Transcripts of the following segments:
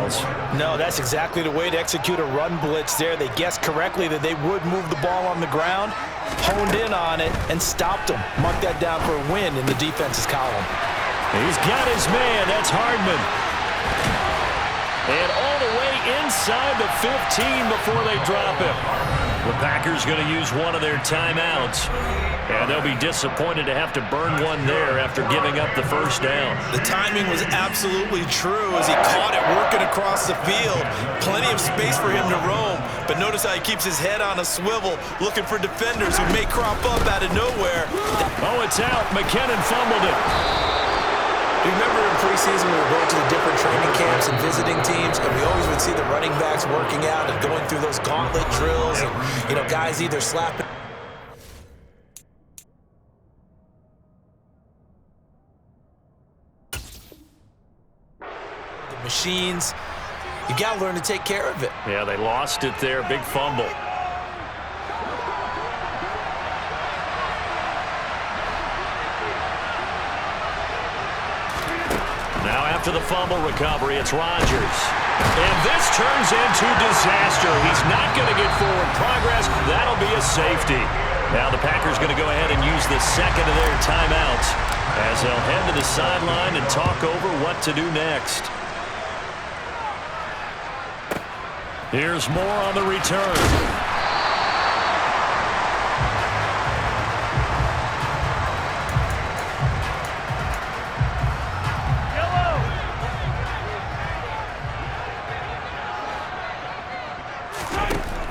calls. No, that's exactly the way to execute a run blitz there. They guessed correctly that they would move the ball on the ground, honed in on it, and stopped them. Mark that down for a win in the defense's column. He's got his man. That's Hardman. And all the way inside the 15 before they drop him. The Packers going to use one of their timeouts. And they'll be disappointed to have to burn one there after giving up the first down. The timing was absolutely true as he caught it working across the field. Plenty of space for him to roam. But notice how he keeps his head on a swivel, looking for defenders who may crop up out of nowhere. Oh, it's out. McKinnon fumbled it. Remember in preseason we were going to the different training camps and visiting teams, and we always would see the running backs working out and going through those gauntlet drills, and guys either slapping. The machines, you got to learn to take care of it. Yeah, they lost it there. Big fumble. Now after the fumble recovery, it's Rodgers. And this turns into disaster. He's not going to get forward progress. That'll be a safety. Now the Packers going to go ahead and use the second of their timeouts as they'll head to the sideline and talk over what to do next. Here's more on the return.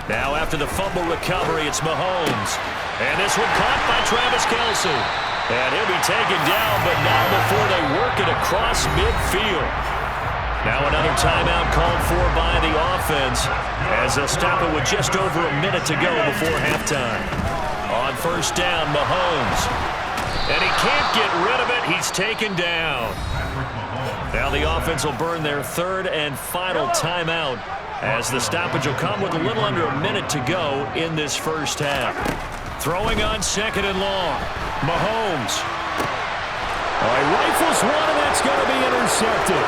Now after the fumble recovery, it's Mahomes. And this one caught by Travis Kelce. And he'll be taken down, but not before they work it across midfield. Now another timeout called for by the offense as they'll stop it with just over a minute to go before halftime. On first down, Mahomes. And he can't get rid of it. He's taken down. Now the offense will burn their third and final timeout as the stoppage will come with a little under a minute to go in this first half. Throwing on second and long. Mahomes. He rifles one, and that's going to be intercepted.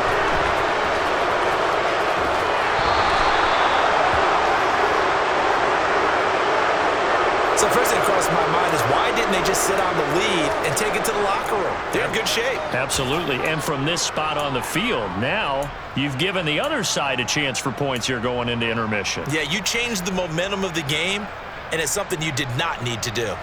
So first thing that crossed my mind is why didn't they just sit on the lead and take it to the locker room? They're in good shape. Absolutely. And from this spot on the field, now you've given the other side a chance for points here going into intermission. Yeah, you changed the momentum of the game, and it's something you did not need to do. No.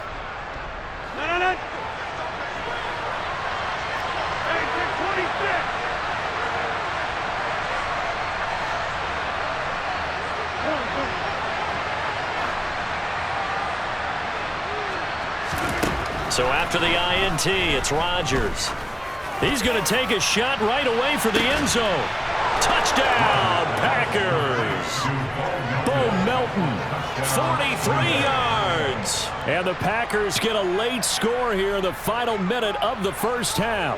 So after the INT, it's Rodgers. He's going to take a shot right away for the end zone. Touchdown, Packers. Bo Melton, 43 yards. And the Packers get a late score here in the final minute of the first half.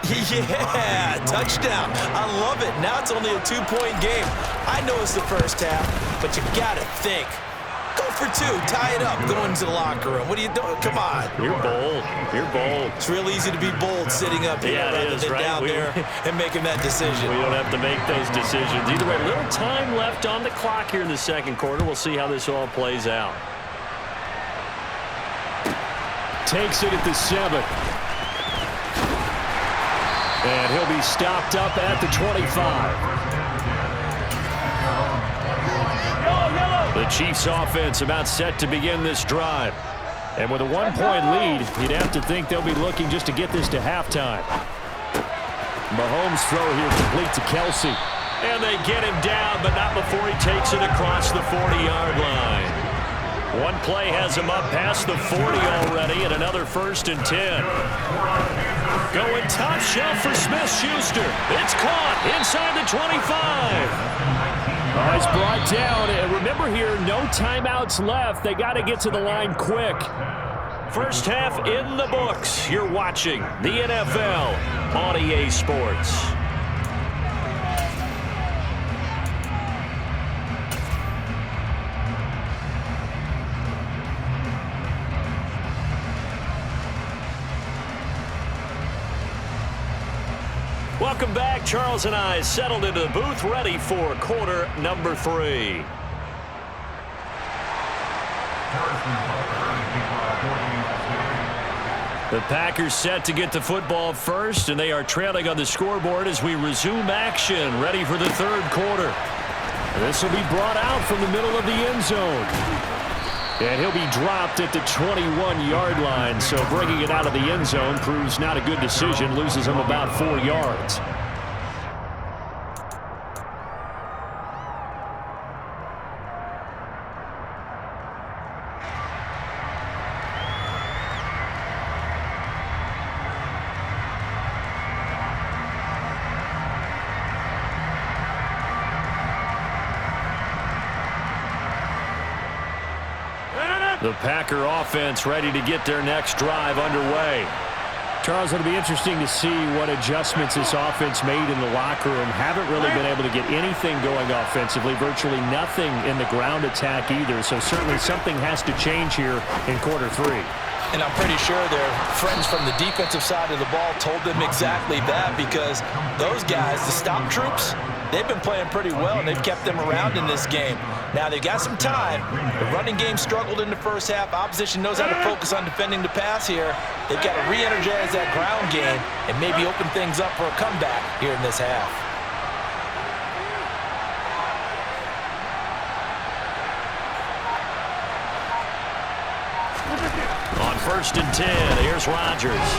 Yeah, touchdown. I love it. Now it's only a 2-point game. I know it's the first half, but you got to think. Go for two. Tie it up. Go into the locker room. What are you doing? Come on. You're bold. You're bold. It's real easy to be bold sitting up here rather than right? down there and making that decision. We don't have to make those decisions. Either way, little time left on the clock here in the second quarter. We'll see how this all plays out. Takes it at the 7. And he'll be stopped up at the 25. The Chiefs offense about set to begin this drive. And with a 1-point lead, you'd have to think they'll be looking just to get this to halftime. Mahomes' throw here complete to Kelce. And they get him down, but not before he takes it across the 40-yard line. One play has him up past the 40 already, and another 1st and 10. Going top shelf for Smith-Schuster. It's caught inside the 25. He's brought down, and remember here, no timeouts left. They got to get to the line quick. First half in the books. You're watching the NFL on EA Sports. Welcome back. Charles and I settled into the booth, ready for quarter number 3. The Packers set to get the football first, and they are trailing on the scoreboard as we resume action, ready for the third quarter. This will be brought out from the middle of the end zone. And he'll be dropped at the 21-yard line, so bringing it out of the end zone proves not a good decision, loses him about 4 yards. The Packer offense ready to get their next drive underway. Charles, it'll be interesting to see what adjustments this offense made in the locker room. Haven't really been able to get anything going offensively, virtually nothing in the ground attack either, so certainly something has to change here in quarter 3. And I'm pretty sure their friends from the defensive side of the ball told them exactly that, because those guys, the stop troops, they've been playing pretty well, and they've kept them around in this game. Now, they've got some time. The running game struggled in the first half. Opposition knows how to focus on defending the pass here. They've got to re-energize that ground game and maybe open things up for a comeback here in this half. On 1st and 10, here's Rodgers.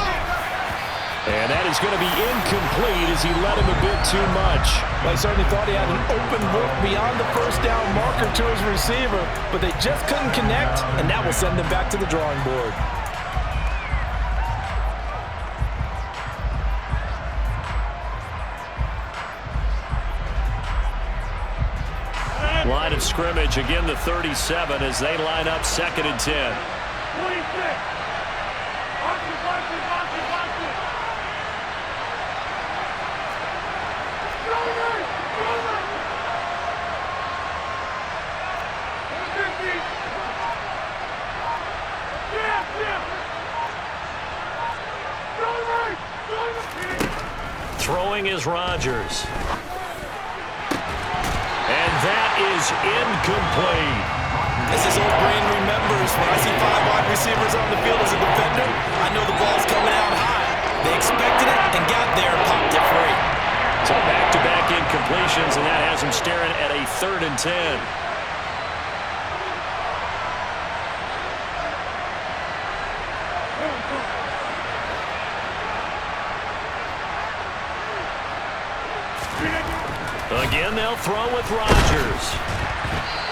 And that is going to be incomplete as he let him a bit too much. Well, I certainly thought he had an open look beyond the first down marker to his receiver, but they just couldn't connect, and that will send them back to the drawing board. Line of scrimmage, again the 37 as they line up 2nd and 10. 26. Throwing is Rodgers. And that is incomplete. As his old brain remembers, when I see 5 wide receivers on the field as a defender, I know the ball's coming out high. They expected it and got there and popped it free. So back-to-back incompletions, and that has him staring at a 3rd and 10. Again, they'll throw with Rodgers.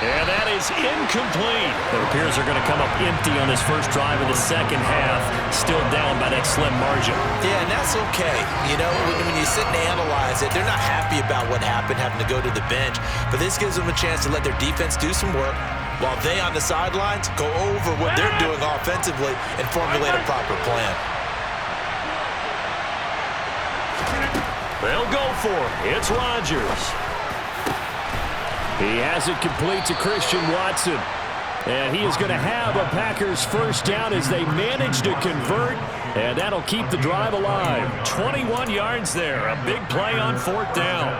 And that is incomplete. It appears they're going to come up empty on this first drive of the second half, still down by that slim margin. Yeah, and that's okay. You know, when you sit and analyze it, they're not happy about what happened, having to go to the bench. But this gives them a chance to let their defense do some work while they on the sidelines go over what they're doing offensively and formulate a proper plan. They'll go for it. It's Rodgers. He has it complete to Christian Watson. And he is going to have a Packers first down as they manage to convert. And that'll keep the drive alive. 21 yards there. A big play on 4th down.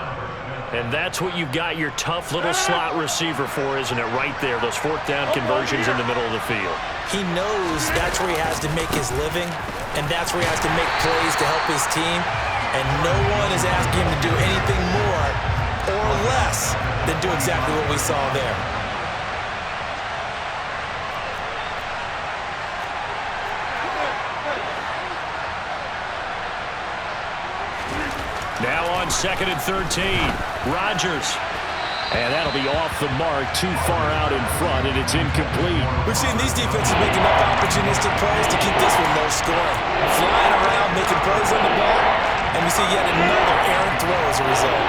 And that's what you've got your tough little slot receiver for, isn't it? Right there, those 4th down conversions in the middle of the field. He knows that's where he has to make his living, and that's where he has to make plays to help his team. And no one is asking him to do anything more or less than do exactly what we saw there. Now on 2nd and 13, Rodgers. And that'll be off the mark, too far out in front, and it's incomplete. We've seen these defenses make enough opportunistic plays to keep this one low scoring. Flying around, making plays on the ball, and we see yet another errant throw as a result.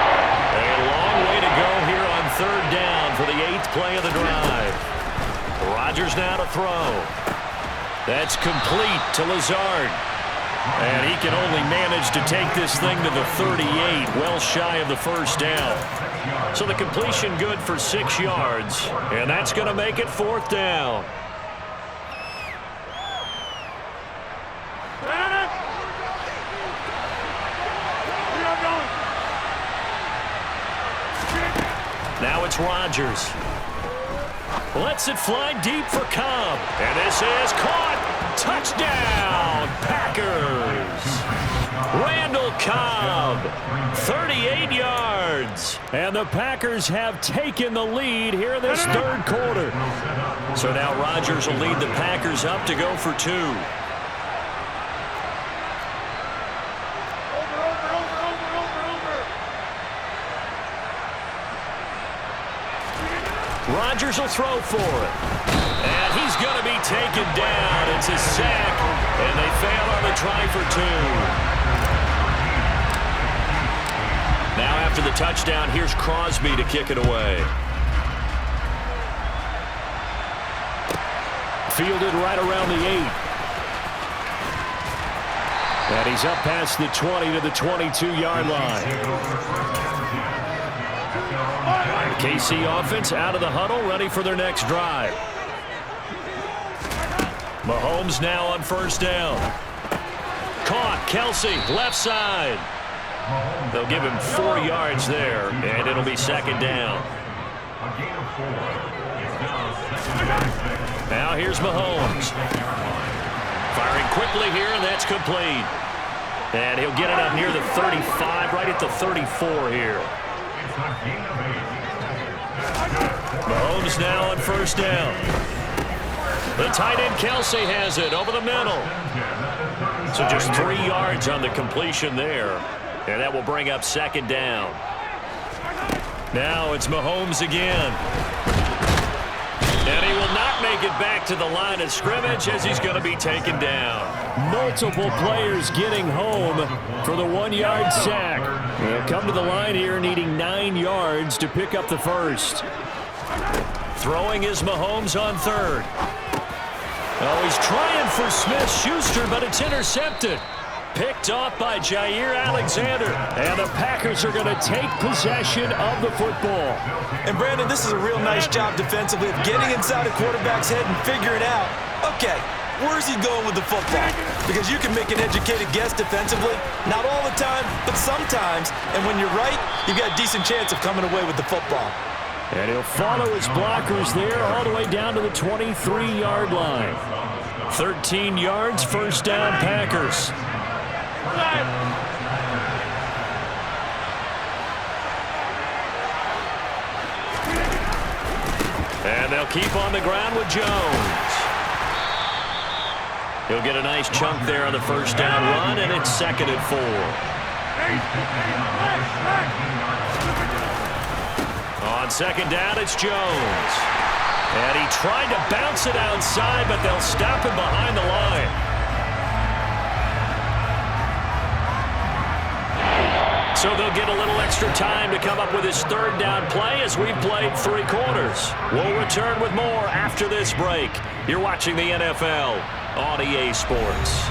A long way to go here on 3rd down for the 8th play of the drive. Rodgers now to throw. That's complete to Lazard. And he can only manage to take this thing to the 38, well shy of the first down. So the completion good for 6 yards, and that's going to make it 4th down. We are going. Now it's Rodgers. Lets it fly deep for Cobb. And this is caught. Touchdown, Packers. Randall Cobb, 38 yards. And the Packers have taken the lead here in this third quarter. So now Rodgers will lead the Packers up to go for 2. Rodgers will throw for it. And he's going to be taken down. It's a sack, and they fail on the try for 2. Now after the touchdown, here's Crosby to kick it away. Fielded right around the 8. And he's up past the 20 to the 22-yard line. KC offense out of the huddle, ready for their next drive. Mahomes now on first down. Caught, Kelsey, left side. They'll give him 4 yards there, and it'll be second down. Now here's Mahomes. Firing quickly here, and that's complete. And he'll get it up near the 35, right at the 34 here. Mahomes now on first down. The tight end Kelsey has it over the middle. So just 3 yards on the completion there. And that will bring up second down. Now it's Mahomes again. And he will not make it back to the line of scrimmage as he's going to be taken down. Multiple players getting home for the 1-yard sack. They'll come to the line here needing 9 yards to pick up the first. Throwing is Mahomes on third. Oh, he's trying for Smith-Schuster, but it's intercepted. Picked off by Jair Alexander. And the Packers are going to take possession of the football. And, Brandon, this is a real nice job defensively of getting inside a quarterback's head and figuring out, okay, where's he going with the football? Because you can make an educated guess defensively. Not all the time, but sometimes. And when you're right, you've got a decent chance of coming away with the football. And he'll follow his blockers there all the way down to the 23-yard line. 13 yards, first down, Packers. And they'll keep on the ground with Jones. He'll get a nice chunk there on the first down run, and it's 2nd and 4. On second down, it's Jones. And he tried to bounce it outside, but they'll stop him behind the line. So they'll get a little extra time to come up with his third down play as we've played 3 quarters. We'll return with more after this break. You're watching the NFL on EA Sports.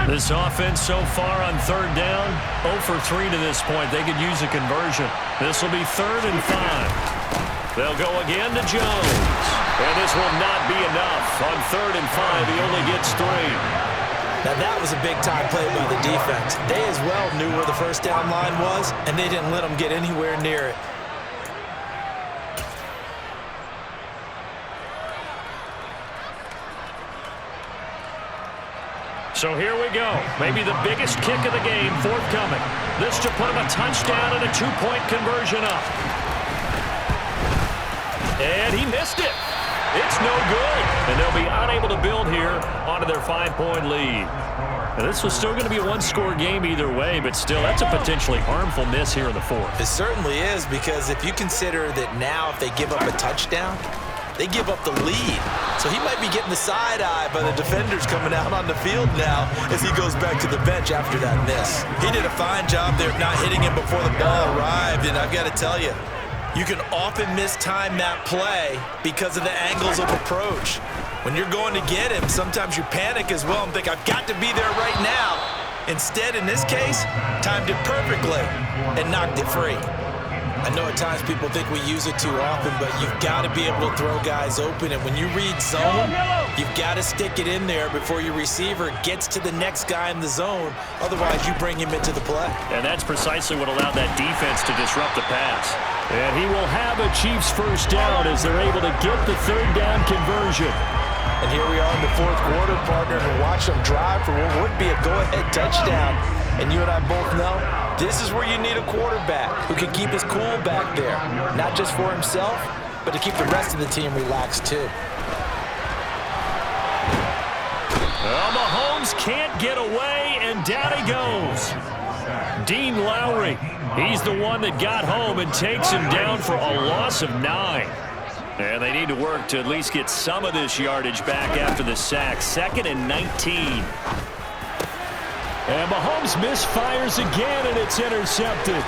This offense so far on third down, 0 for 3 to this point. They could use a conversion. This will be 3rd and 5. They'll go again to Jones. And this will not be enough. On 3rd and 5, he only gets 3. Now that was a big-time play by the defense. They as well knew where the first down line was, and they didn't let them get anywhere near it. So here we go. Maybe the biggest kick of the game forthcoming. This to put him a touchdown and a 2-point conversion up. And he missed it. It's no good. And they'll be unable to build here onto their 5-point lead. Now, this was still going to be a 1-score game either way, but still, that's a potentially harmful miss here in the 4th. It certainly is, because if you consider that now if they give up a touchdown, they give up the lead. So he might be getting the side eye by the defenders coming out on the field now as he goes back to the bench after that miss. He did a fine job there of not hitting him before the ball arrived, and I've got to tell you, You can often mistime that play because of the angles of approach. When you're going to get him, sometimes you panic as well and think, I've got to be there right now. Instead, in this case, timed it perfectly and knocked it free. I know at times people think we use it too often, but you've got to be able to throw guys open. And when you read zone, you've got to stick it in there before your receiver gets to the next guy in the zone. Otherwise, you bring him into the play. And that's precisely what allowed that defense to disrupt the pass. And he will have a Chiefs first down as they're able to get the third down conversion. And here we are in the fourth quarter, partner, and watch them drive for what would be a go-ahead touchdown. And you and I both know this is where you need a quarterback who can keep his cool back there, not just for himself, but to keep the rest of the team relaxed too. Well, Mahomes can't get away, and down he goes. Dean Lowry, he's the one that got home and takes him down for a loss of 9. And they need to work to at least get some of this yardage back after the sack. 2nd and 19. And Mahomes misfires again, and it's intercepted.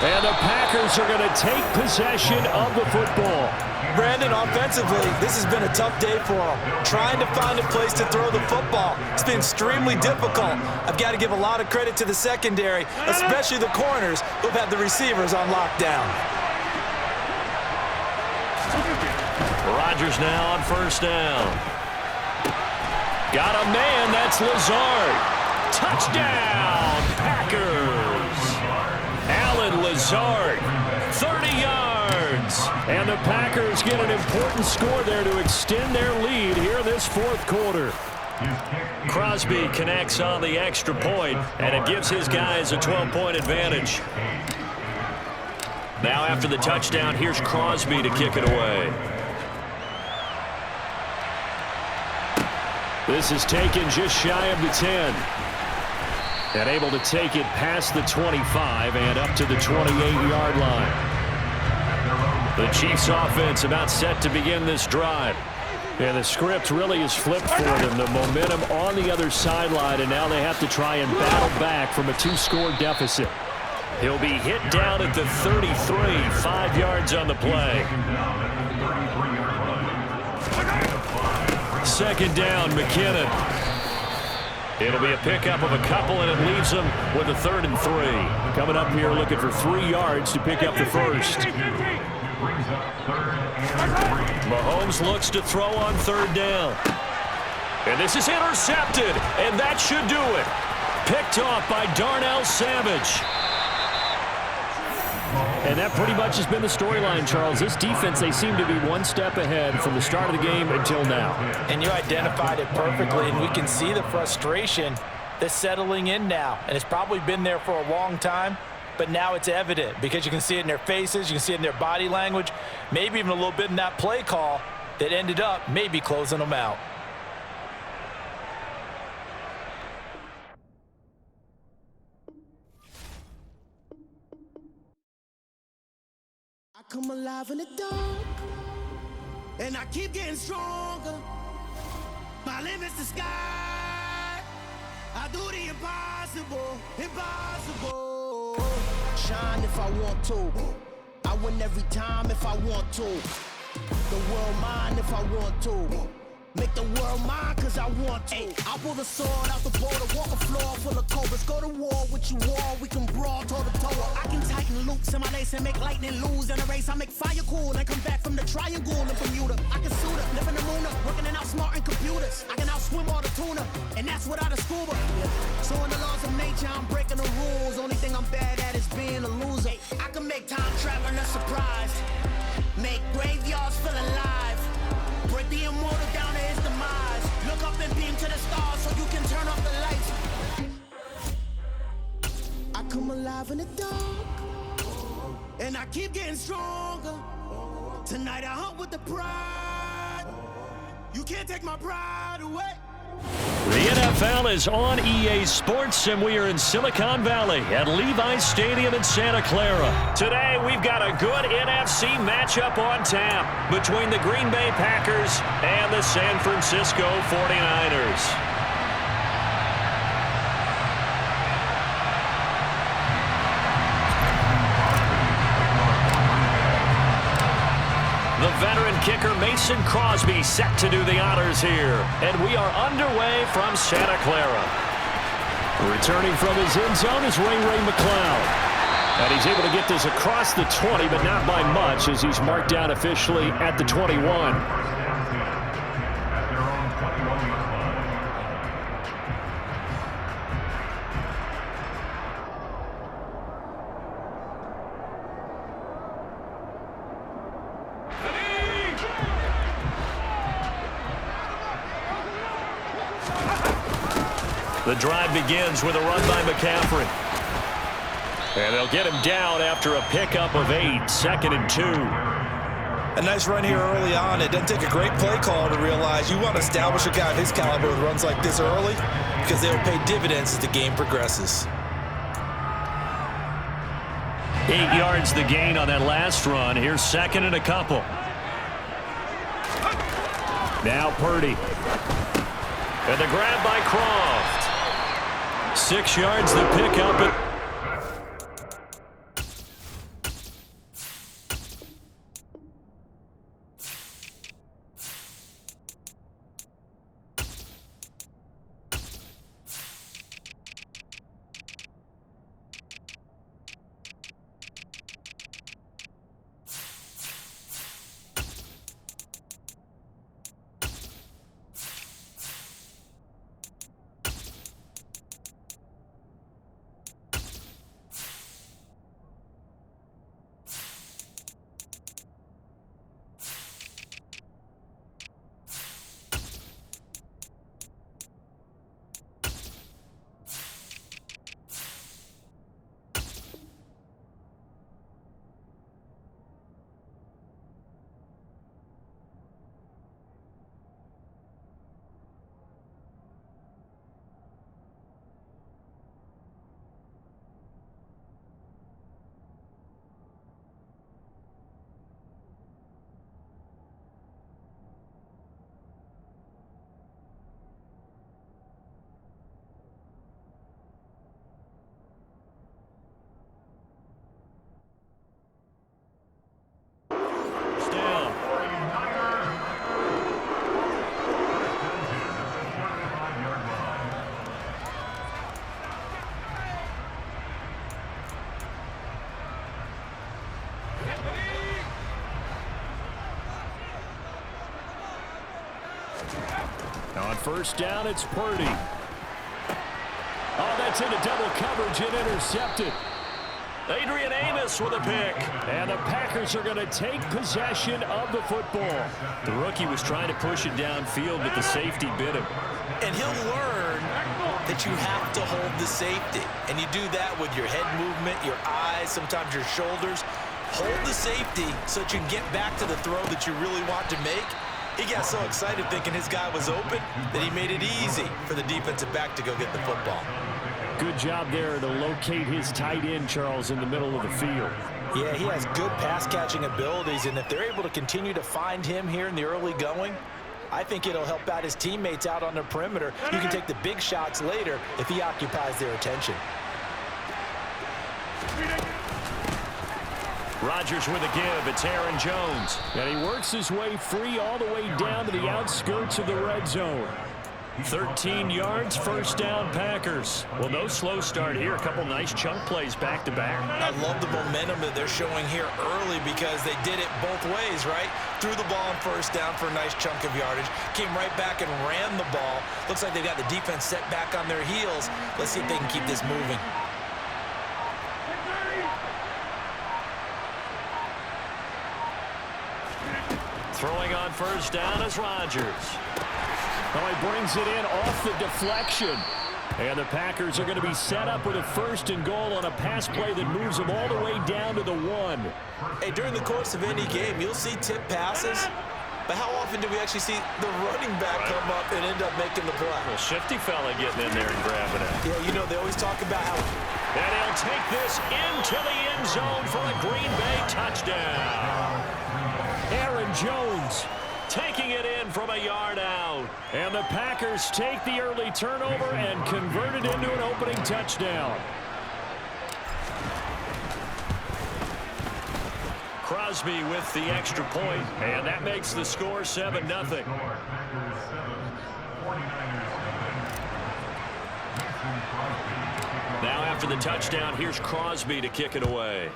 And the Packers are going to take possession of the football. Brandon, offensively, this has been a tough day for them. Trying to find a place to throw the football. It's been extremely difficult. I've got to give a lot of credit to the secondary, especially the corners who've had the receivers on lockdown. Rodgers now on first down. Got a man, that's Lazard. Touchdown, Packers. Allen Lazard, 30 yards. And the Packers get an important score there to extend their lead here this fourth quarter. Crosby connects on the extra point, and it gives his guys a 12-point advantage. Now after the touchdown, here's Crosby to kick it away. This is taken just shy of the 10. And able to take it past the 25 and up to the 28-yard line. The Chiefs offense about set to begin this drive. And the script really is flipped for them. The momentum on the other sideline, and now they have to try and battle back from a 2-score deficit. He'll be hit down at the 33, 5 yards on the play. 2nd down, McKinnon. It'll be a pickup of a couple, and it leaves them with a 3rd and 3. Coming up here looking for 3 yards to pick up the first. Mahomes looks to throw on 3rd down. And this is intercepted, and that should do it. Picked off by Darnell Savage. And that pretty much has been the storyline, Charles. This defense, they seem to be one step ahead from the start of the game until now. And you identified it perfectly, and we can see the frustration that's settling in now. And it's probably been there for a long time, but now it's evident because you can see it in their faces, you can see it in their body language, maybe even a little bit in that play call that ended up maybe closing them out. I come alive in the dark, and I keep getting stronger. My limit's the sky. I do the impossible, impossible. Shine if I want to. I win every time if I want to. The world mine if I want to. Make the world mine cause I want to. I'll pull the sword out the border, walk a floor full of cobras. Go to war with you war, we can brawl toe to toe. I can tighten loops in my lace and make lightning lose in a race. I make fire cool and come back from the triangle in Bermuda. I can suit up, live in the moon up, working and outsmarting computers. I can outswim all the tuna, and that's without a scuba. So in the laws of nature, I'm breaking the rules. Only thing I'm bad at is being a loser. I can make time traveling a surprise, make graveyards feel alive. Break the immortal down to his demise. Look up and beam to the stars so you can turn off the lights. I come alive in the dark, and I keep getting stronger. Tonight I hunt with the pride. You can't take my pride away. The NFL is on EA Sports, and we are in Silicon Valley at Levi's Stadium in Santa Clara. Today, we've got a good NFC matchup on tap between the Green Bay Packers and the San Francisco 49ers. The veteran kicker Mason Crosby set to do the honors here. And we are underway from Santa Clara. Returning from his end zone is Ray McCloud. And he's able to get this across the 20, but not by much as he's marked down officially at the 21. The drive begins with a run by McCaffrey. And they'll get him down after a pickup of 8, 2nd and 2. A nice run here early on. It doesn't take a great play call to realize you want to establish a guy of his caliber with runs like this early because they'll pay dividends as the game progresses. 8 yards the gain on that last run. Here's 2nd and a couple. Now Purdy. And the grab by Croft. 6 yards the pickup. On first down, it's Purdy. Oh, that's into double coverage and intercepted. Adrian Amos with a pick. And the Packers are going to take possession of the football. The rookie was trying to push it downfield, but the safety bit him. And he'll learn that you have to hold the safety. And you do that with your head movement, your eyes, sometimes your shoulders. Hold the safety so that you can get back to the throw that you really want to make. He got so excited thinking his guy was open that he made it easy for the defensive back to go get the football. Good job there to locate his tight end, Charles, in the middle of the field. Yeah, he has good pass-catching abilities, and if they're able to continue to find him here in the early going, I think it'll help out his teammates out on the perimeter. You can take the big shots later if he occupies their attention. Rodgers with a give. It's Aaron Jones. And he works his way free all the way down to the outskirts of the red zone. 13 yards, first down Packers. Well, no slow start here. A couple nice chunk plays back-to-back. I love the momentum that they're showing here early because they did it both ways, right? Threw the ball on first down for a nice chunk of yardage. Came right back and ran the ball. Looks like they've got the defense set back on their heels. Let's see if they can keep this moving. Throwing on first down is Rodgers. Oh, he brings it in off the deflection. And the Packers are going to be set up with a 1st and goal on a pass play that moves them all the way down to the 1. Hey, during the course of any game, you'll see tip passes. But how often do we actually see the running back come up and end up making the play? Well, shifty fella getting in there and grabbing it. Yeah, you know, they always talk about how... And he'll take this into the end zone for a Green Bay touchdown. Aaron Jones taking it in from a yard out. And the Packers take the early turnover and convert it into an opening touchdown. Crosby with the extra point, and that makes the score 7-0. Now after the touchdown, here's Crosby to kick it away.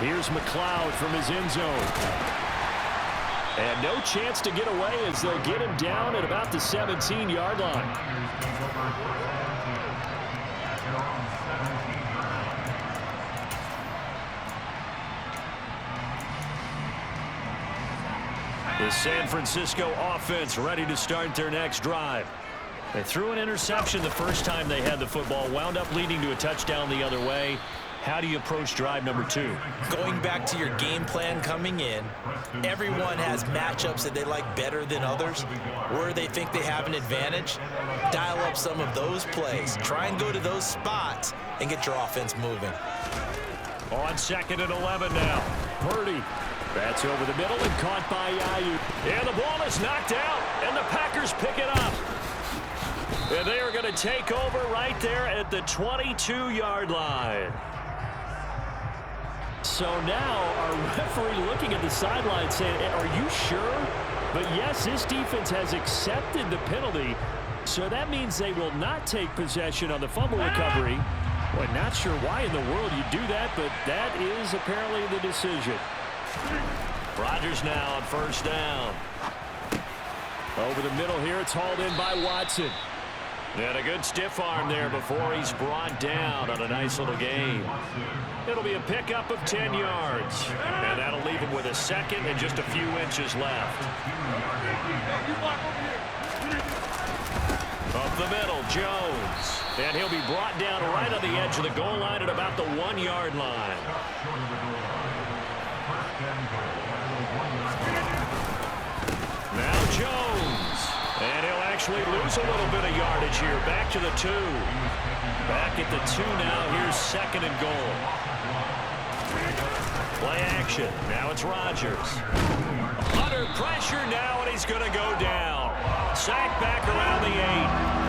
Here's McLeod from his end zone. And no chance to get away as they'll get him down at about the 17-yard line. The San Francisco offense ready to start their next drive. They threw an interception the first time they had the football, wound up leading to a touchdown the other way. How do you approach drive number 2? Going back to your game plan coming in, everyone has matchups that they like better than others. Where they think they have an advantage, dial up some of those plays. Try and go to those spots and get your offense moving. On 2nd and 11 now. Purdy. That's over the middle and caught by Ayuk. And the ball is knocked out, and the Packers pick it up. And they are going to take over right there at the 22-yard line. So now our referee looking at the sideline saying, are you sure? But yes, this defense has accepted the penalty. So that means they will not take possession on the fumble recovery. Well, not sure why in the world you do that, but that is apparently the decision. Rodgers now on 1st down. Over the middle here, it's hauled in by Watson. And a good stiff arm there before he's brought down on a nice little gain. It'll be a pickup of 10 yards. And that'll leave him with a 2nd and just a few inches left. Up the middle, Jones. And he'll be brought down right on the edge of the goal line at about the 1-yard line. Now Jones. And he'll actually lose a little bit of yardage here. Back to the 2. Back at the 2 now. Here's 2nd and goal. Play action. Now it's Rodgers. Under pressure now, and he's going to go down. Sack back around the 8.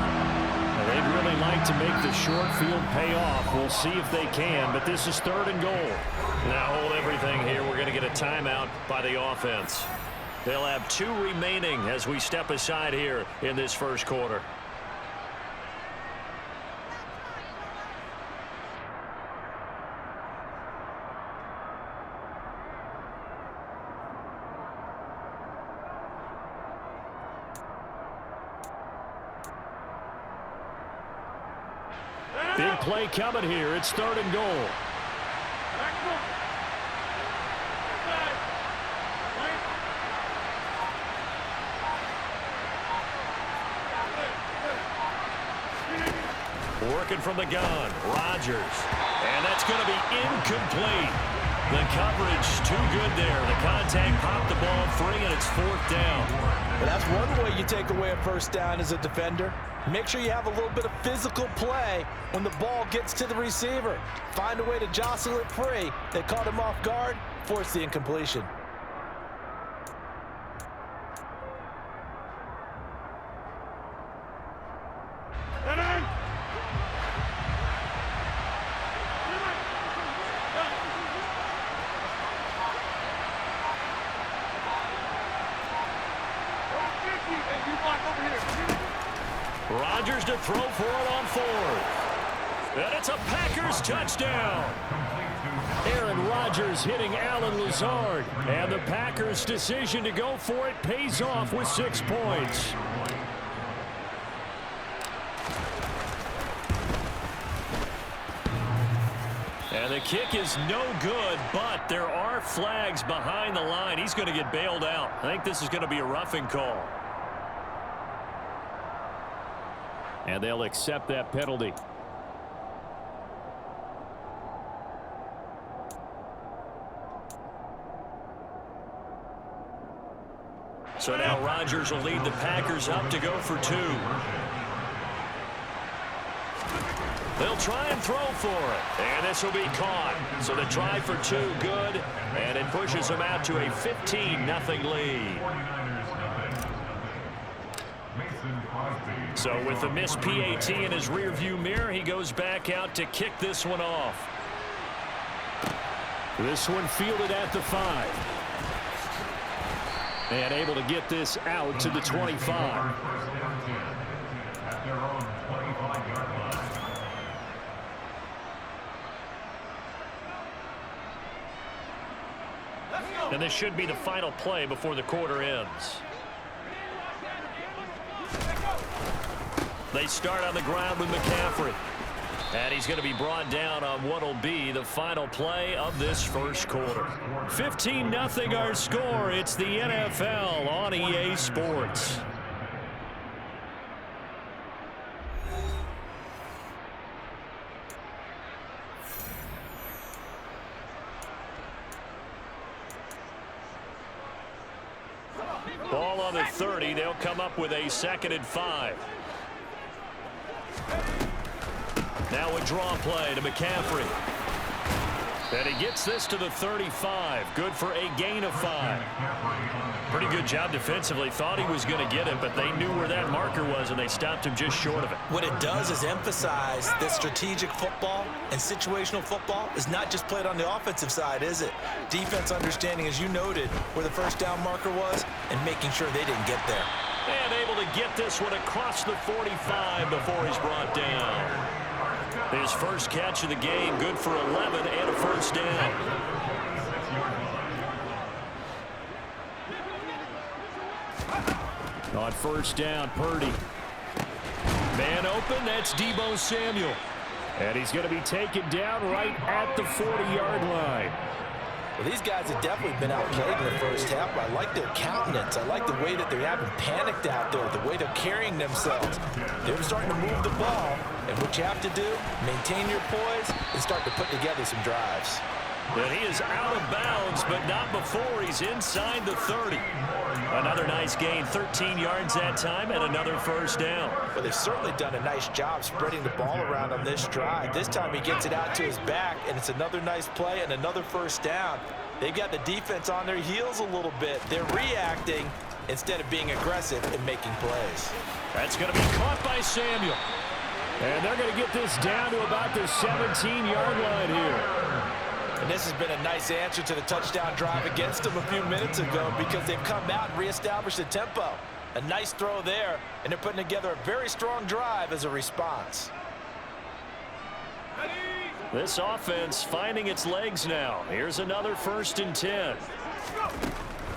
They'd really like to make the short field pay off. We'll see if they can, but this is 3rd and goal. Now hold everything here. We're going to get a timeout by the offense. They'll have 2 remaining as we step aside here in this first quarter. Big play coming here. It's 3rd and goal. Working from the gun, Rodgers. And that's going to be incomplete. The coverage too good there. The contact popped the ball free, and it's 4th down. Well, that's one way you take away a 1st down as a defender. Make sure you have a little bit of physical play when the ball gets to the receiver. Find a way to jostle it free. They caught him off guard, forced the incompletion. Rodgers to throw for it on 4th. And it's a Packers touchdown. Aaron Rodgers hitting Allen Lazard. And the Packers' decision to go for it pays off with 6 points. And the kick is no good, but there are flags behind the line. He's going to get bailed out. I think this is going to be a roughing call. And they'll accept that penalty. So now Rodgers will lead the Packers up to go for 2. They'll try and throw for it. And this will be caught. So the try for 2 good. And it pushes them out to a 15-0 lead. So with the missed PAT in his rearview mirror, he goes back out to kick this one off. This one fielded at the 5. And able to get this out to the 25. And this should be the final play before the quarter ends. They start on the ground with McCaffrey. And he's going to be brought down on what will be the final play of this first quarter. 15-0 our score. It's the NFL on EA Sports. Ball on the 30. They'll come up with a 2nd and 5. Now a draw play to McCaffrey. And he gets this to the 35. Good for a gain of 5. Pretty good job defensively. Thought he was going to get it, but they knew where that marker was, and they stopped him just short of it. What it does is emphasize that strategic football and situational football is not just played on the offensive side, is it? Defense understanding, as you noted, where the first down marker was and making sure they didn't get there. And able to get this one across the 45 before he's brought down. His first catch of the game, good for 11 and a first down. On first down, Purdy. Man open, that's Deebo Samuel. And he's going to be taken down right at the 40-yard line. Well, these guys have definitely been outplayed in the first half, but I like their countenance. I like the way that they haven't panicked out there, the way they're carrying themselves. They're starting to move the ball, and what you have to do, maintain your poise and start to put together some drives. And he is out of bounds, but not before he's inside the 30. Another nice gain, 13 yards that time, and another first down. Well, they've certainly done a nice job spreading the ball around on this drive. This time he gets it out to his back, and it's another nice play and another first down. They've got the defense on their heels a little bit. They're reacting instead of being aggressive and making plays. That's going to be caught by Samuel. And they're going to get this down to about the 17-yard line here. And this has been a nice answer to the touchdown drive against them a few minutes ago because they've come out and reestablished the tempo. A nice throw there, and they're putting together a very strong drive as a response. This offense finding its legs now. Here's another 1st and 10.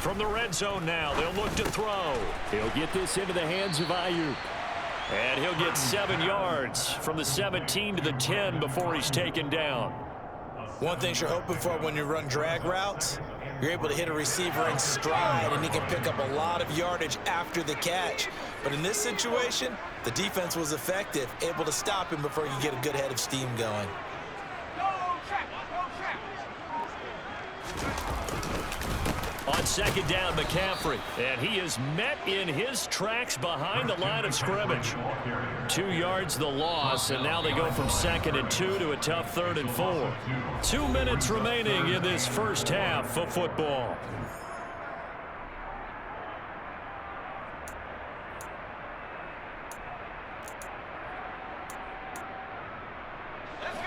From the red zone now, they'll look to throw. He'll get this into the hands of Ayuk. And he'll get 7 yards from the 17 to the 10 before he's taken down. One thing you're hoping for when you run drag routes, you're able to hit a receiver in stride, and he can pick up a lot of yardage after the catch. But in this situation, the defense was effective, able to stop him before you get a good head of steam going. On 2nd down, McCaffrey. And he is met in his tracks behind the line of scrimmage. 2 yards the loss, and now they go from 2nd and 2 to a tough 3rd and 4. 2 minutes remaining in this first half of football.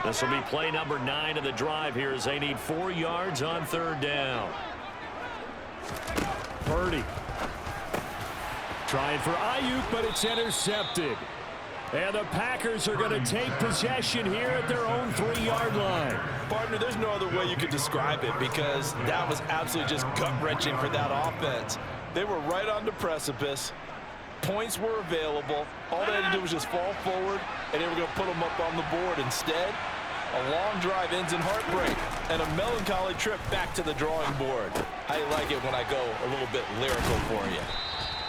This will be play number 9 of the drive here as they need 4 yards on 3rd down. Purdy trying for Ayuk, but it's intercepted. And the Packers are going to take possession here at their own 3-yard line. Partner, there's no other way you could describe it because that was absolutely just gut-wrenching for that offense. They were right on the precipice. Points were available. All they had to do was just fall forward, and they were going to put them up on the board. Instead, a long drive ends in heartbreak and a melancholy trip back to the drawing board. I like it when I go a little bit lyrical for you.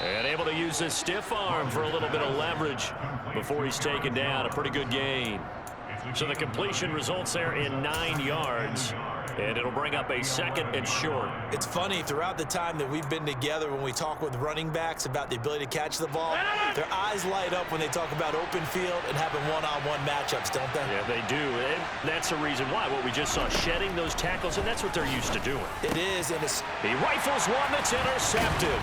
And able to use his stiff arm for a little bit of leverage before he's taken down. A pretty good gain. So the completion results there in 9 yards. And it'll bring up a 2nd and short. It's funny, throughout the time that we've been together, when we talk with running backs about the ability to catch the ball, their eyes light up when they talk about open field and having one-on-one matchups, don't they? Yeah, they do. And that's the reason why. What we just saw, shedding those tackles, and that's what they're used to doing. It is, and it's... He rifles one that's intercepted.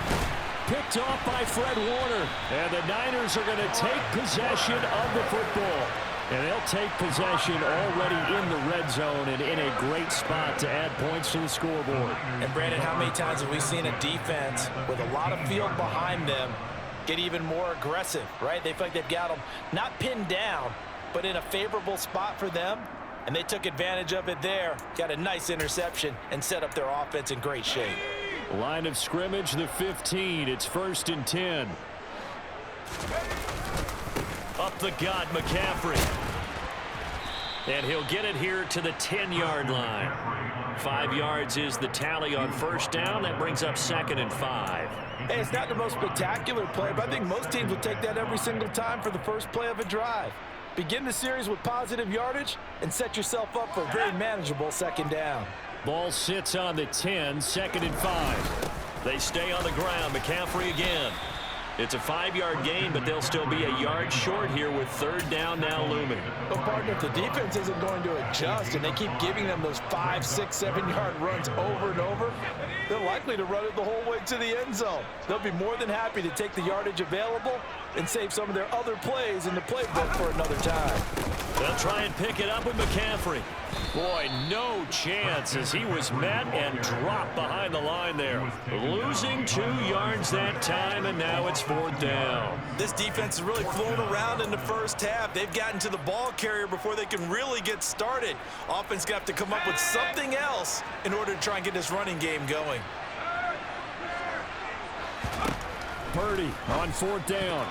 picked off by Fred Warner. And the Niners are going to take possession of the football. And they'll take possession already in the red zone and in a great spot to add points to the scoreboard. And Brandon, how many times have we seen a defense with a lot of field behind them get even more aggressive, right? They feel like they've got them not pinned down, but in a favorable spot for them. And they took advantage of it there. Got a nice interception and set up their offense in great shape. Line of scrimmage, the 15. It's 1st and 10. Up the gut, McCaffrey. And he'll get it here to the 10-yard line. 5 yards is the tally on 1st down. That brings up 2nd and 5. Hey, it's not the most spectacular play, but I think most teams will take that every single time for the first play of a drive. Begin the series with positive yardage and set yourself up for a very manageable 2nd down. Ball sits on the 10, 2nd and 5. They stay on the ground. McCaffrey again. It's a 5-yard gain, but they'll still be a yard short here with 3rd down now looming. But partner, if the defense isn't going to adjust and they keep giving them those 5, 6, 7-yard runs over and over, they're likely to run it the whole way to the end zone. They'll be more than happy to take the yardage available and save some of their other plays in the playbook for another time. They'll try and pick it up with McCaffrey. Boy, no chance as he was met and dropped behind the line there. Losing 2 yards that time, and now it's 4th down. This defense is really flown around in the first half. They've gotten to the ball carrier before they can really get started. Offense going to have to come up with something else in order to try and get this running game going. Purdy on 4th down.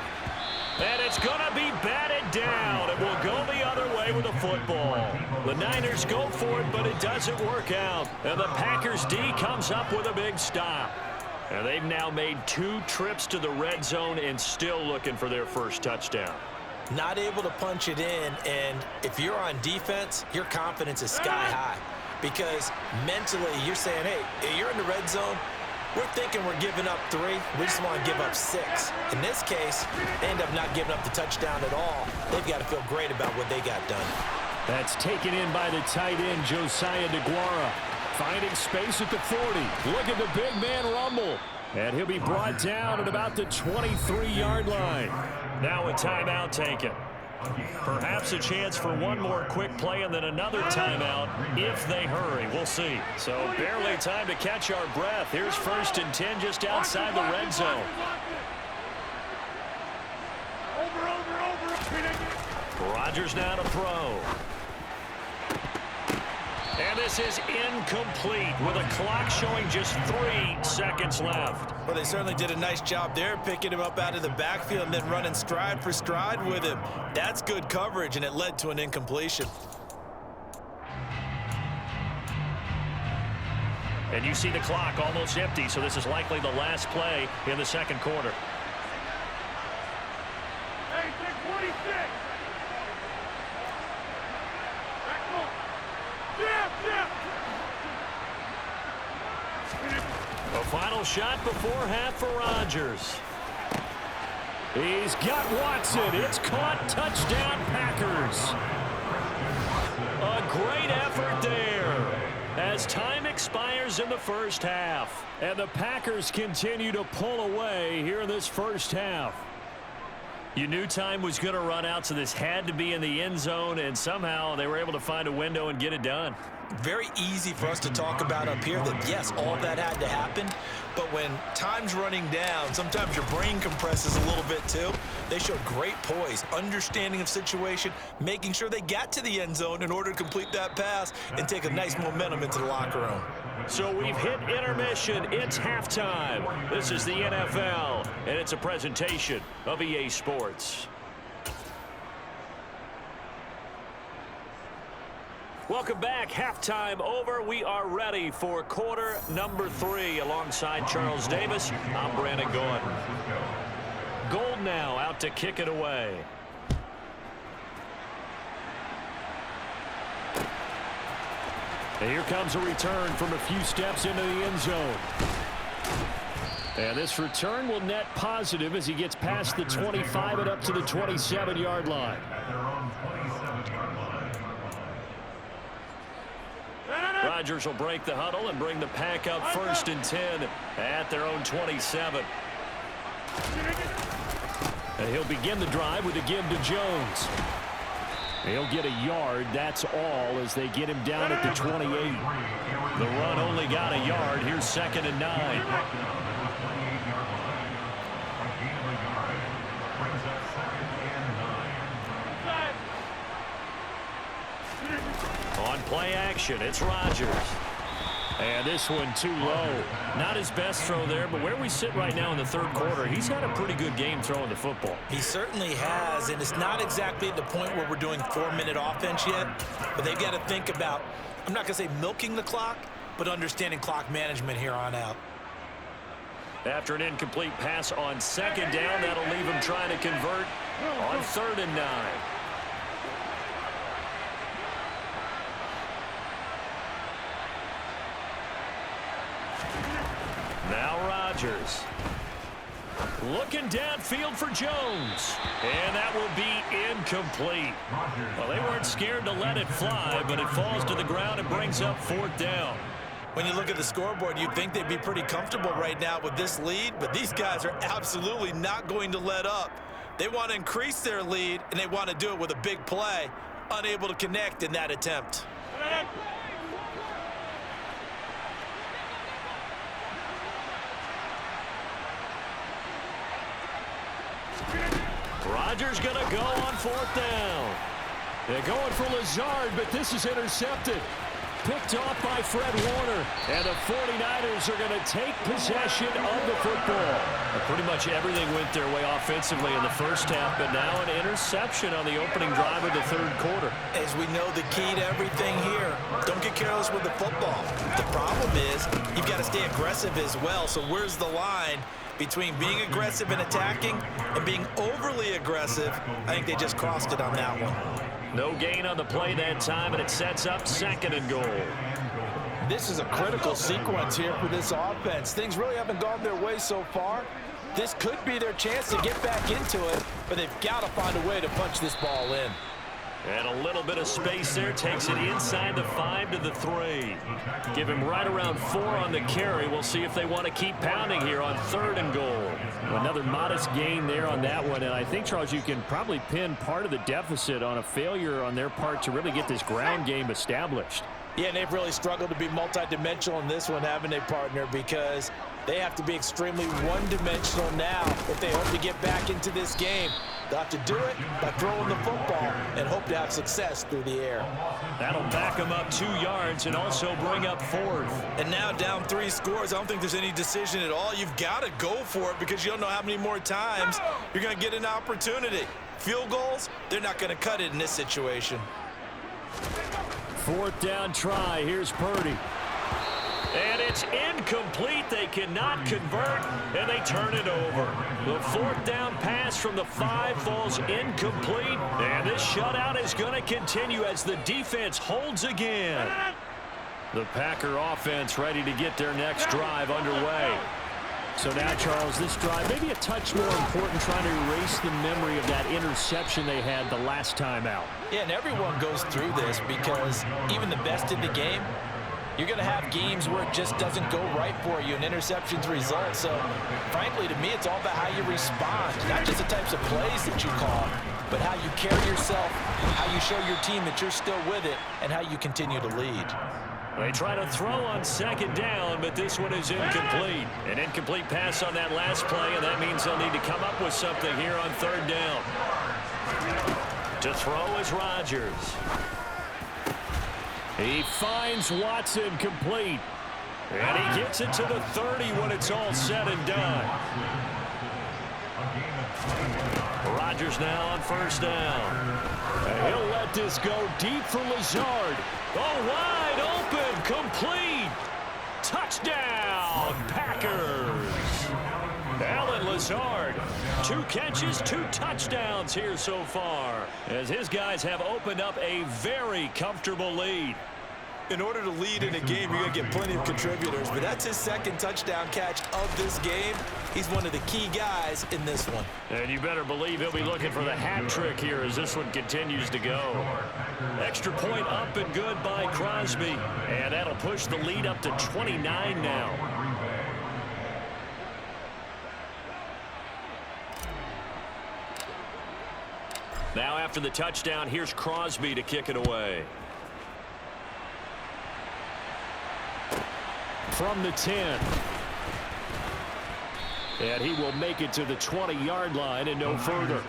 And it's going to be batted down. It will go the other way with the football. The Niners go for it, but it doesn't work out. And the Packers D comes up with a big stop. And they've now made 2 trips to the red zone and still looking for their first touchdown. Not able to punch it in, and if you're on defense, your confidence is sky high. Because mentally, you're saying, hey, you're in the red zone. We're thinking we're giving up 3. We just want to give up 6. In this case, they end up not giving up the touchdown at all. They've got to feel great about what they got done. That's taken in by the tight end, Josiah DeGuara. Finding space at the 40. Look at the big man rumble. And he'll be brought down at about the 23-yard line. Now a timeout taken. Perhaps a chance for one more quick play and then another timeout if they hurry. We'll see. So barely time to catch our breath. Here's 1st and 10 just outside the red zone. Rodgers now to throw. And this is incomplete with a clock showing just 3 seconds left. Well, they certainly did a nice job there, picking him up out of the backfield and then running stride for stride with him. That's good coverage, and it led to an incompletion. And you see the clock almost empty, so this is likely the last play in the 2nd quarter. Hey, take 26. A final shot before half for Rodgers. He's got Watson. It's caught. Touchdown, Packers. A great effort there as time expires in the first half. And the Packers continue to pull away here in this first half. You knew time was going to run out, so this had to be in the end zone, and somehow they were able to find a window and get it done. Very easy for us to talk about up here that, yes, all that had to happen, but when time's running down, sometimes your brain compresses a little bit too. They showed great poise, understanding of situation, making sure they got to the end zone in order to complete that pass and take a nice momentum into the locker room. So we've hit intermission. It's halftime. This is the NFL, and it's a presentation of EA Sports. Welcome back. Halftime over. We are ready for quarter number 3. Alongside Charles Davis, I'm Brandon Gordon. Gold now out to kick it away. And here comes a return from a few steps into the end zone. And this return will net positive as he gets past the 25 and up to the 27-yard line. Rodgers will break the huddle and bring the pack up 1st and 10 at their own 27. And he'll begin the drive with a give to Jones. He'll get a yard, that's all, as they get him down at the 28. The run only got a yard. Here's 2nd and 9. On play action, it's Rodgers. And this one too low. Not his best throw there, but where we sit right now in the 3rd quarter, he's had a pretty good game throwing the football. He certainly has, and it's not exactly at the point where we're doing 4-minute offense yet, but they've got to think about, I'm not going to say milking the clock, but understanding clock management here on out. After an incomplete pass on 2nd down, that'll leave him trying to convert on 3rd and 9. Now Rodgers. Looking downfield for Jones. And that will be incomplete. Well, they weren't scared to let it fly, but it falls to the ground and brings up 4th down. When you look at the scoreboard, you'd think they'd be pretty comfortable right now with this lead, but these guys are absolutely not going to let up. They want to increase their lead, and they want to do it with a big play. Unable to connect in that attempt. Rodgers going to go on 4th down. They're going for Lazard, but this is intercepted. Picked off by Fred Warner. And the 49ers are going to take possession of the football. Pretty much everything went their way offensively in the first half, but now an interception on the opening drive of the 3rd quarter. As we know, the key to everything here, don't get careless with the football. The problem is you've got to stay aggressive as well. So where's the line between being aggressive and attacking and being overly aggressive? I think they just crossed it on that one. No gain on the play that time, and it sets up 2nd and goal. This is a critical sequence here for this offense. Things really haven't gone their way so far. This could be their chance to get back into it, but they've got to find a way to punch this ball in. And a little bit of space there. Takes it inside the 5 to the 3. Give him right around 4 on the carry. We'll see if they want to keep pounding here on 3rd and goal. Another modest gain there on that one. And I think, Charles, you can probably pin part of the deficit on a failure on their part to really get this ground game established. Yeah, and they've really struggled to be multidimensional in this one, haven't they, partner? Because they have to be extremely one-dimensional now if they hope to get back into this game. They'll have to do it by throwing the football and hope to have success through the air. That'll back them up 2 yards and also bring up 4th. And now down 3 scores. I don't think there's any decision at all. You've got to go for it because you don't know how many more times you're going to get an opportunity. Field goals, they're not going to cut it in this situation. 4th down try. Here's Purdy. And it's incomplete. They cannot convert, and they turn it over. The 4th down pass from the 5 falls incomplete, and this shutout is going to continue as the defense holds again. The Packer offense ready to get their next drive underway. So now, Charles, this drive maybe a touch more important, trying to erase the memory of that interception they had the last time out. Yeah, and everyone goes through this because even the best in the game, you're going to have games where it just doesn't go right for you, and interceptions result. So, frankly, to me, it's all about how you respond, not just the types of plays that you call, but how you carry yourself, how you show your team that you're still with it, and how you continue to lead. They try to throw on 2nd down, but this one is incomplete. An incomplete pass on that last play, and that means they'll need to come up with something here on 3rd down. To throw is Rodgers. He finds Watson complete. And he gets it to the 30 when it's all said and done. Rodgers now on 1st down. And he'll let this go deep for Lazard. Oh, wide open, complete. Touchdown, Packers. Allen Lazard, 2 catches, 2 touchdowns here so far, as his guys have opened up a very comfortable lead. In order to lead in a game, you're going to get plenty of contributors, but that's his 2nd touchdown catch of this game. He's one of the key guys in this one. And you better believe he'll be looking for the hat trick here as this one continues to go. Extra point up and good by Crosby, and that'll push the lead up to 29 now. Now after the touchdown, here's Crosby to kick it away. From the 10. And he will make it to the 20-yard line and no further.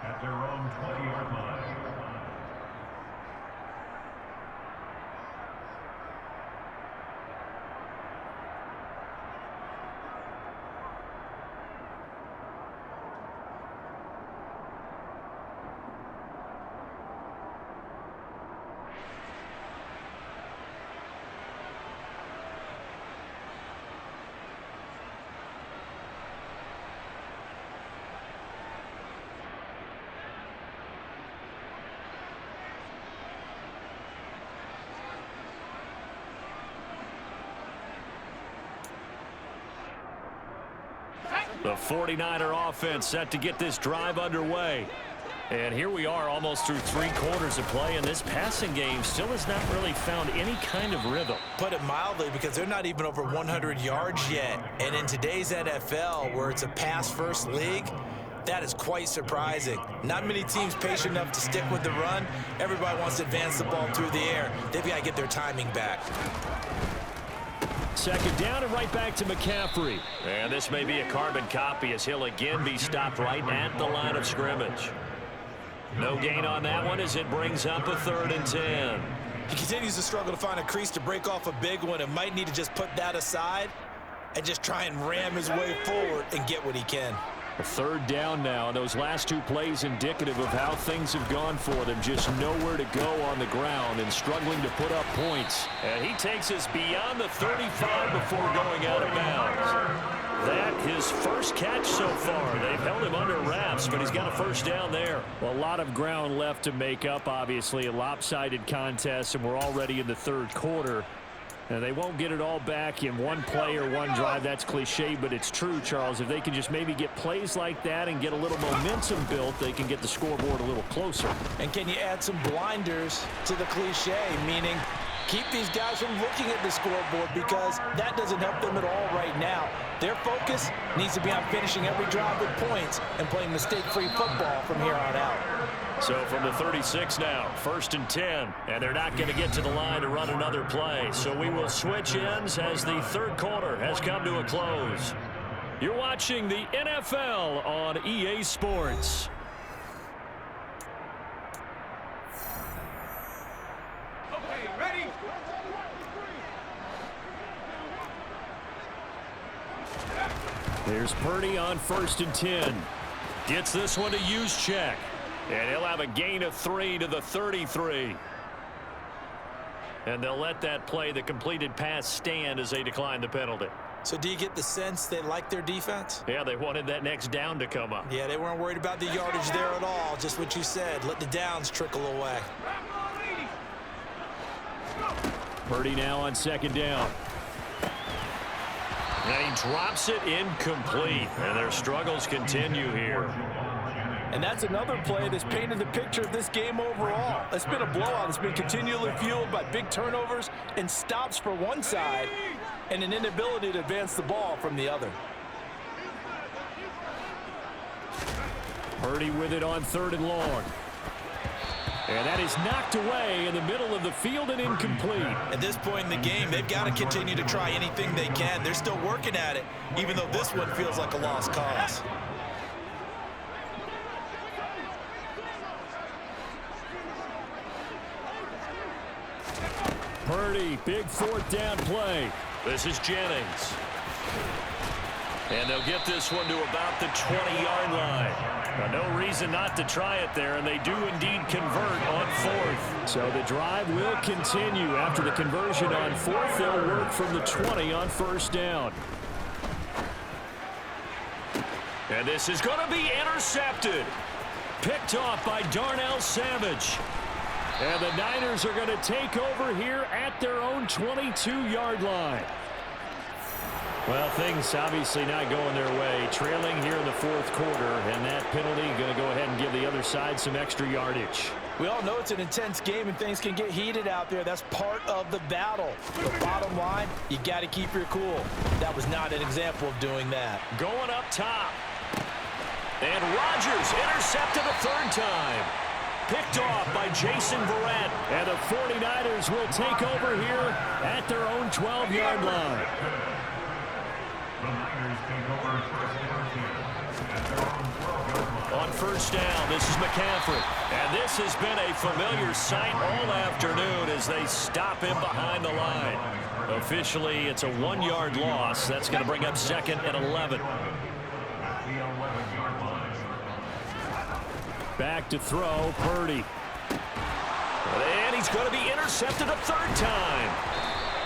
At their own 20-yard line. The 49er offense set to get this drive underway. And here we are almost through 3 quarters of play, and this passing game still has not really found any kind of rhythm. Put it mildly, because they're not even over 100 yards yet. And in today's NFL, where it's a pass-first league, that is quite surprising. Not many teams patient enough to stick with the run. Everybody wants to advance the ball through the air. They've got to get their timing back. Second down and right back to McCaffrey. And this may be a carbon copy as he'll again be stopped right at the line of scrimmage. No gain on that one as it brings up a 3rd and 10. He continues to struggle to find a crease to break off a big one and might need to just put that aside and just try and ram his way forward and get what he can. A 3rd down now, and those last 2 plays indicative of how things have gone for them. Just nowhere to go on the ground and struggling to put up points. And he takes us beyond the 35 before going out of bounds. That his first catch so far. They've held him under wraps, but he's got a 1st down there. Well, a lot of ground left to make up, obviously. A lopsided contest, and we're already in the 3rd quarter. And they won't get it all back in one play or one drive. That's cliche, but it's true, Charles. If they can just maybe get plays like that and get a little momentum built, they can get the scoreboard a little closer. And can you add some blinders to the cliche, meaning keep these guys from looking at the scoreboard, because that doesn't help them at all right now. Their focus needs to be on finishing every drive with points and playing mistake-free football from here on out. So from the 36 now, 1st and 10, and they're not going to get to the line to run another play. So we will switch ends as the 3rd quarter has come to a close. You're watching the NFL on EA Sports. Okay, ready? There's Purdy on 1st and 10. Gets this one to use check. And he'll have a gain of 3 to the 33. And they'll let that play, the completed pass, stand as they decline the penalty. So do you get the sense they like their defense? Yeah, they wanted that next down to come up. Yeah, they weren't worried about the yardage there at all. Just what you said. Let the downs trickle away. Purdy now on 2nd down. And he drops it incomplete. And their struggles continue here. And that's another play that's painted the picture of this game overall. It's been a blowout. It's been continually fueled by big turnovers and stops for one side and an inability to advance the ball from the other. Purdy with it on 3rd and long. And that is knocked away in the middle of the field and incomplete. At this point in the game, they've got to continue to try anything they can. They're still working at it, even though this one feels like a lost cause. Purdy, big 4th down play. This is Jennings. And they'll get this one to about the 20-yard line. Now, no reason not to try it there, and they do indeed convert on 4th. So the drive will continue. After the conversion on 4th, they'll work from the 20 on 1st down. And this is going to be intercepted. Picked off by Darnell Savage. And the Niners are going to take over here at their own 22-yard line. Well, things obviously not going their way. Trailing here in the fourth quarter, and that penalty going to go ahead and give the other side some extra yardage. We all know it's an intense game and things can get heated out there. That's part of the battle. But bottom line, you got to keep your cool. That was not an example of doing that. Going up top. And Rodgers intercepted a third time. Picked off by Jason Verrett. And the 49ers will take over here at their own 12-yard line. The Niners take over first and 10 at their own 12-yard line. On first down, this is McCaffrey. And this has been a familiar sight all afternoon as they stop him behind the line. Officially, it's a 1-yard loss. That's going to bring up second and 11. Back to throw, Purdy. And he's going to be intercepted a third time.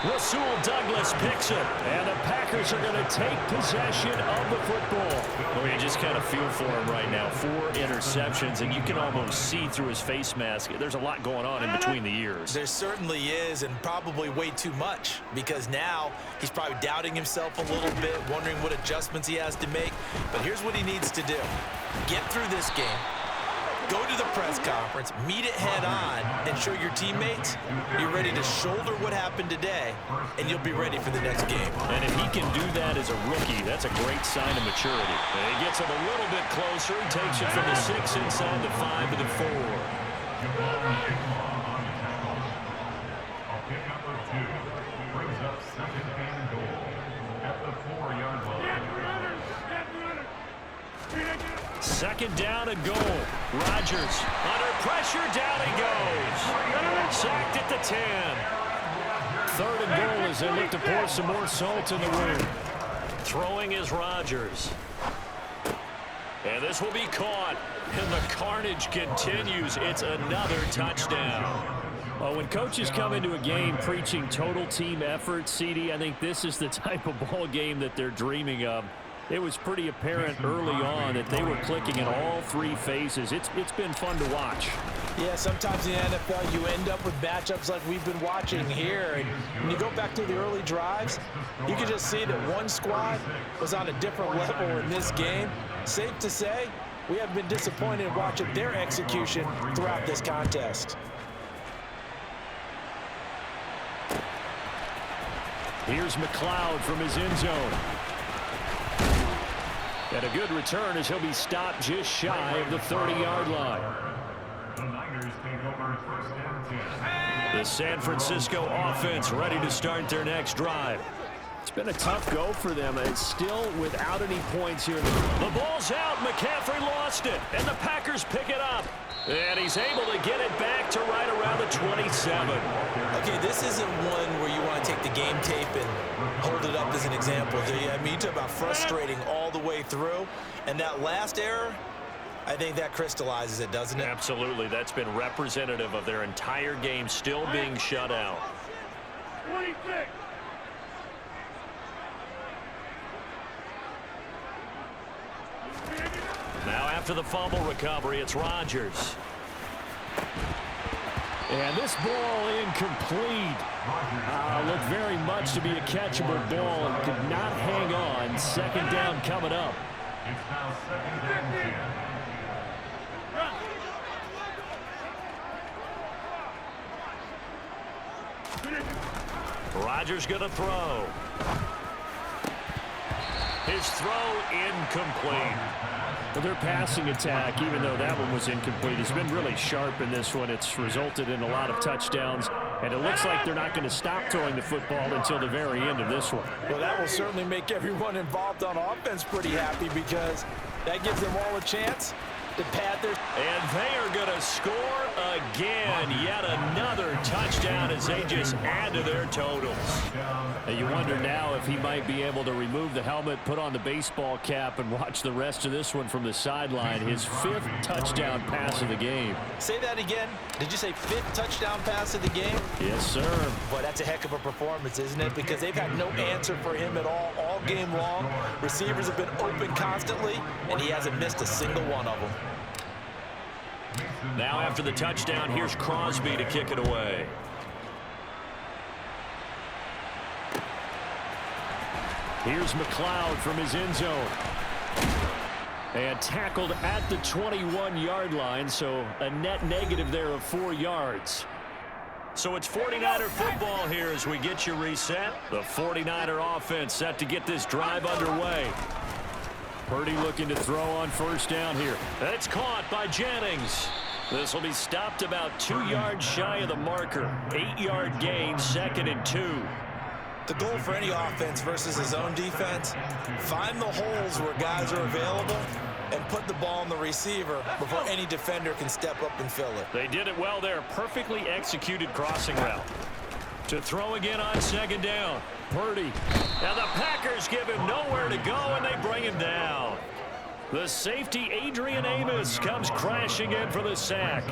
Rasul Douglas picks it. And the Packers are going to take possession of the football. Well, you just kind of feel for him right now. 4 interceptions, and you can almost see through his face mask. There's a lot going on in between the ears. There certainly is, and probably way too much, because now he's probably doubting himself a little bit, wondering what adjustments he has to make. But here's what he needs to do. Get through this game. Go to the press conference, meet it head on, and show your teammates you're ready to shoulder what happened today, and you'll be ready for the next game. And if he can do that as a rookie, that's a great sign of maturity. And he gets it a little bit closer. He takes it from the 6 inside the 5 to the 4. A pickup of 2 brings up second and goal at the 4-yard line. Second down and goal. Rodgers under pressure. Down he goes. Sacked at the 10. Third and goal as they look to pour some more salt in the wound. Throwing is Rodgers. And this will be caught. And the carnage continues. It's another touchdown. Well, when coaches come into a game preaching total team effort, CD, I think this is the type of ball game that they're dreaming of. It was pretty apparent early on that they were clicking in all 3 phases. It's been fun to watch. Yeah, sometimes in the NFL you end up with matchups like we've been watching here. And when you go back to the early drives, you can just see that one squad was on a different level in this game. Safe to say, we have been disappointed in watching their execution throughout this contest. Here's McLeod from his end zone. And a good return as he'll be stopped just shy of the 30-yard line. The Niners take over first and 10. The San Francisco offense ready to start their next drive. It's been a tough go for them. It's still without any points here. The ball's out. McCaffrey lost it. And the Packers pick it up. And he's able to get it back to right around the 27. Okay, this isn't one where you want to take the game tape and hold it up as an example, do you? I mean, you talk about frustrating all the way through. And that last error, I think that crystallizes it, doesn't it? Absolutely. That's been representative of their entire game still being shut out. 26. Now after the fumble recovery, it's Rodgers. And this ball incomplete. Looked very much to be a catchable ball and could not hang on. Second down coming up. It's now second and 10. Rodgers going to throw. His throw incomplete. Well, their passing attack, even though that one was incomplete, has been really sharp in this one. It's resulted in a lot of touchdowns, and it looks like they're not going to stop throwing the football until the very end of this one. Well, that will certainly make everyone involved on offense pretty happy because that gives them all a chance to pad their... And they are going to score again. Yet another touchdown as they just add to their totals. And you wonder now if he might be able to remove the helmet, put on the baseball cap, and watch the rest of this one from the sideline. His 5th touchdown pass of the game. Say that again. Did you say 5th touchdown pass of the game? Yes, sir. Boy, that's a heck of a performance, isn't it? Because they've had no answer for him at all game long. Receivers have been open constantly, and he hasn't missed a single one of them. Now after the touchdown, here's Crosby to kick it away. Here's McLeod from his end zone. And tackled at the 21-yard line, so a net negative there of 4 yards. So it's 49er football here as we get you reset. The 49er offense set to get this drive underway. Purdy looking to throw on first down here. It's caught by Jennings. This will be stopped about 2 yards shy of the marker. 8-yard gain, 2nd and 2. The goal for any offense versus his own defense, find the holes where guys are available and put the ball on the receiver before any defender can step up and fill it. They did it well there. Perfectly executed crossing route. To throw again on 2nd down. Purdy. Now the Packers give him nowhere to go, and they bring him down. The safety, Adrian Amos, comes crashing in for the sack.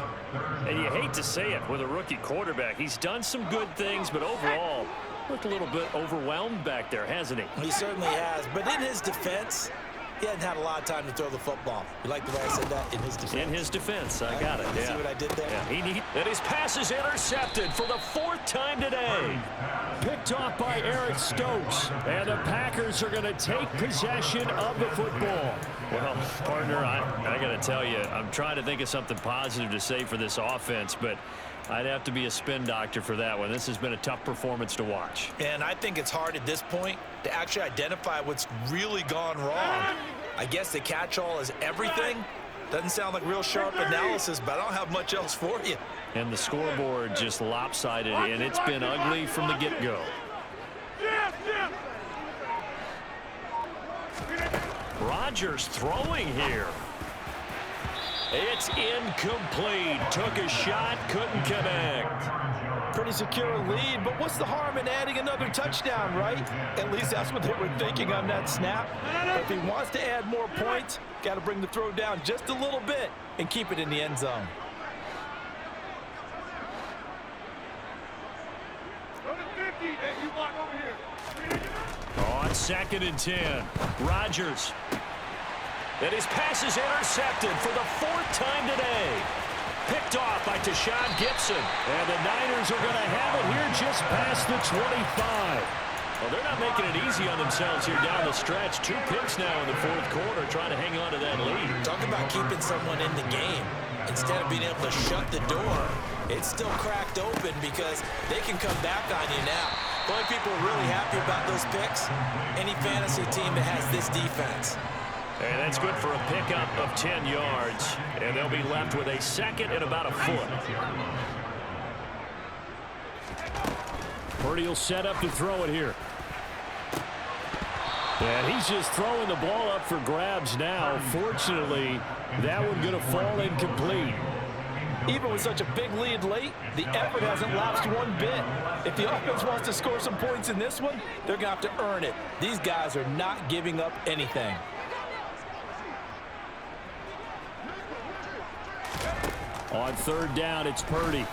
And you hate to say it with a rookie quarterback. He's done some good things, but overall, looked a little bit overwhelmed back there, hasn't he? He certainly has, but in his defense, he hadn't had a lot of time to throw the football. You like the way I said that? In his defense. In his defense, I got it. Yeah. See what I did there? Yeah, and his pass is intercepted for the 4th time today. Picked off by Eric Stokes. And the Packers are going to take possession of the football. Well, partner, I got to tell you, I'm trying to think of something positive to say for this offense, but I'd have to be a spin doctor for that one. This has been a tough performance to watch. And I think it's hard at this point to actually identify what's really gone wrong. I guess the catch-all is everything. Doesn't sound like real sharp analysis, but I don't have much else for you. And the scoreboard just lopsided, and it's been ugly from the get-go. Rodgers throwing here. It's incomplete. Took a shot, couldn't connect. Pretty secure lead, but what's the harm in adding another touchdown, right? At least that's what they were thinking on that snap. But if he wants to add more points, got to bring the throw down just a little bit and keep it in the end zone. On 2nd and 10, Rodgers. And his pass is intercepted for the 4th time today. Picked off by Tashawn Gibson. And the Niners are going to have it here just past the 25. Well, they're not making it easy on themselves here down the stretch. 2 picks now in the 4th quarter, trying to hang on to that lead. Talk about keeping someone in the game. Instead of being able to shut the door, it's still cracked open because they can come back on you now. The only people really happy about those picks, any fantasy team that has this defense. And that's good for a pickup of 10 yards. And they'll be left with a 2nd and about a foot. Purdy will set up to throw it here. And he's just throwing the ball up for grabs now. Fortunately, that one going to fall incomplete. Even with such a big lead late, the effort hasn't lapsed one bit. If the offense wants to score some points in this one, they're going to have to earn it. These guys are not giving up anything. On 3rd down, it's Purdy.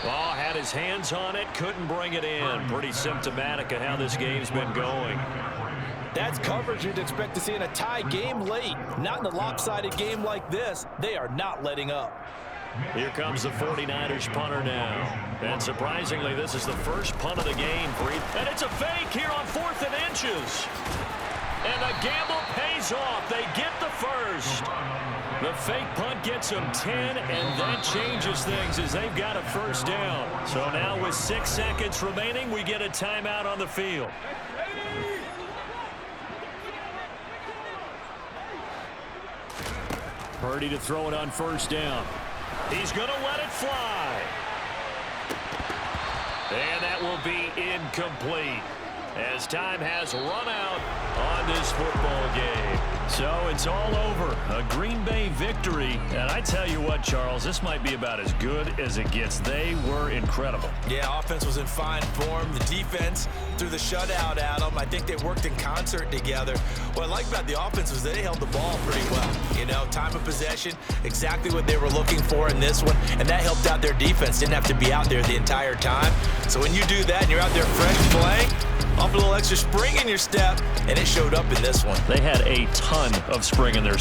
Oh, had his hands on it, couldn't bring it in. Pretty symptomatic of how this game's been going. That's coverage you'd expect to see in a tie game late. Not in a lopsided game like this. They are not letting up. Here comes the 49ers punter now. And surprisingly, this is the first punt of the game for him. And it's a fake here on 4th and inches. And the gamble pays off. They get the first. The fake punt gets them 10, and that changes things as they've got a first down. So now with 6 seconds remaining, we get a timeout on the field. Purdy to throw it on first down. He's going to let it fly. And that will be incomplete as time has run out on this football game. So it's all over. A Green Bay victory. And I tell you what, Charles, this might be about as good as it gets. They were incredible. Yeah, offense was in fine form. The defense threw the shutout at them. I think they worked in concert together. What I like about the offense was they held the ball pretty well. You know, time of possession, exactly what they were looking for in this one. And that helped out their defense. Didn't have to be out there the entire time. So when you do that and you're out there fresh playing, off a little extra spring in your step, and it showed up in this one. They had a ton of spring in their